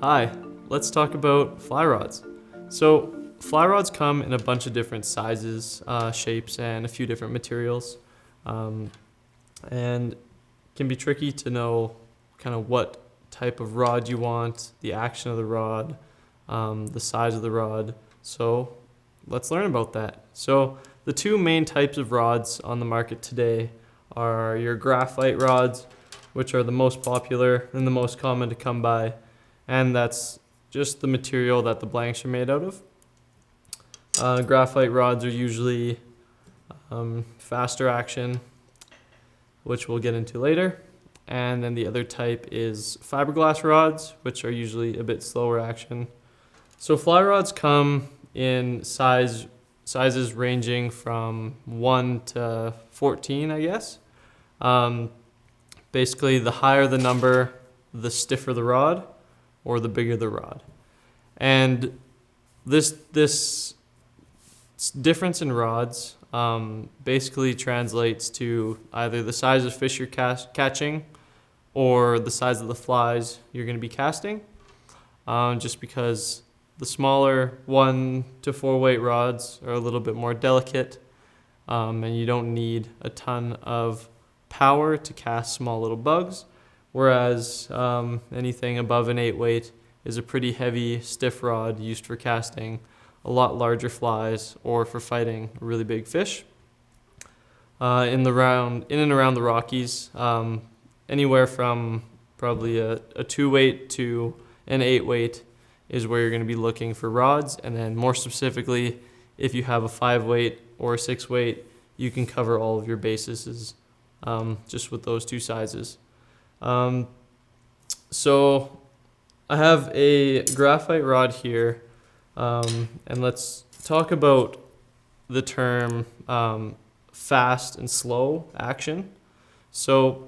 Hi, let's talk about fly rods. So fly rods come in a bunch of different sizes, shapes, and a few different materials. Um, and can be tricky to know kind of what type of rod you want, the action of the rod, the size of the rod. So let's learn about that. So the two main types of rods on the market today are your graphite rods, which are the most popular and the most common to come by, and that's just the material that the blanks are made out of. Graphite rods are usually faster action, which we'll get into later. And then the other type is fiberglass rods, which are usually a bit slower action. So fly rods come in sizes ranging from 1 to 14, I guess. Basically, the higher the number, the stiffer the rod, or the bigger the rod. And this difference in rods basically translates to either the size of fish you're catching or the size of the flies you're going to be casting. Just because the smaller 1 to 4 weight rods are a little bit more delicate, and you don't need a ton of power to cast small little bugs, whereas anything above an 8 weight is a pretty heavy, stiff rod used for casting a lot larger flies or for fighting really big fish. In and around the Rockies, anywhere from probably a 2 weight to an 8 weight is where you're going to be looking for rods. And then more specifically, if you have a 5 weight or a 6 weight, you can cover all of your bases just with those two sizes. So I have a graphite rod here, and let's talk about the term fast and slow action. So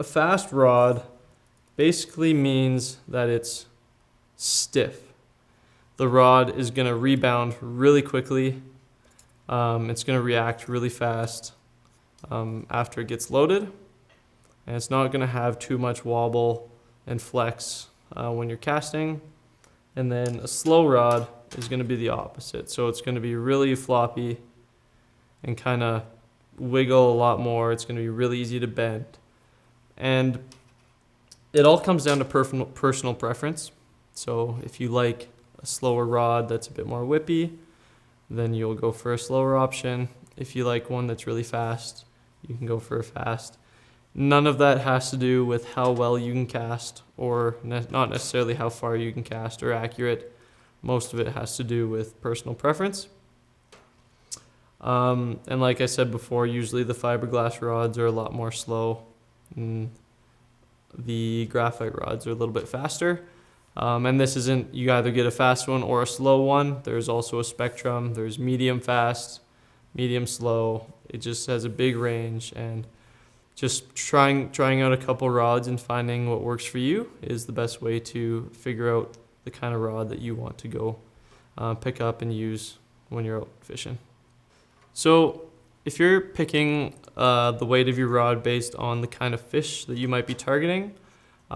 a fast rod basically means that it's stiff. The rod is going to rebound really quickly. It's going to react really fast after it gets loaded, and it's not going to have too much wobble and flex when you're casting. And then a slow rod is going to be the opposite. So it's going to be really floppy and kind of wiggle a lot more. It's going to be really easy to bend. And it all comes down to personal preference. So if you like a slower rod that's a bit more whippy, then you'll go for a slower option. If you like one that's really fast, you can go for a fast. None of that has to do with how well you can cast, or not necessarily how far you can cast or accurate. Most of it has to do with personal preference. And like I said before, usually the fiberglass rods are a lot more slow, and the graphite rods are a little bit faster. And this isn't, you either get a fast one or a slow one. There's also a spectrum. There's medium fast, medium slow. It just has a big range, and just trying out a couple rods and finding what works for you is the best way to figure out the kind of rod that you want to go pick up and use when you're out fishing. So if you're picking the weight of your rod based on the kind of fish that you might be targeting,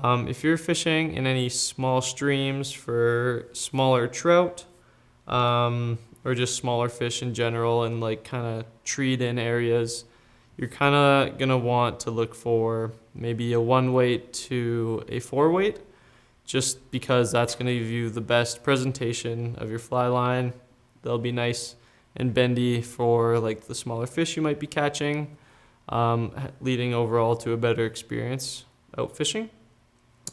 if you're fishing in any small streams for smaller trout, or just smaller fish in general, and like kind of treed in areas, you're kind of going to want to look for maybe a 1 weight to a 4 weight, just because that's going to give you the best presentation of your fly line. They'll be nice and bendy for like the smaller fish you might be catching, leading overall to a better experience out fishing.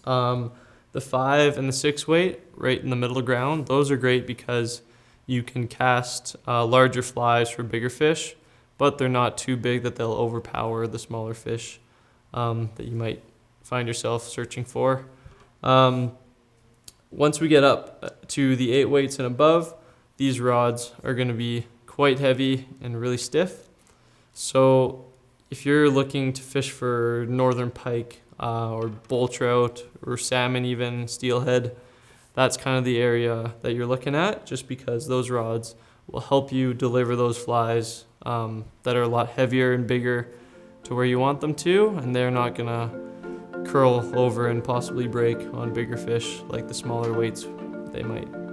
The 5 and the 6 weight, right in the middle ground, those are great because you can cast larger flies for bigger fish, but they're not too big that they'll overpower the smaller fish that you might find yourself searching for. Once we get up to the 8 weights and above, these rods are going to be quite heavy and really stiff. So if you're looking to fish for northern pike or bull trout or salmon, even steelhead, that's kind of the area that you're looking at, just because those rods will help you deliver those flies that are a lot heavier and bigger to where you want them to, and they're not gonna curl over and possibly break on bigger fish. Like the smaller weights, they might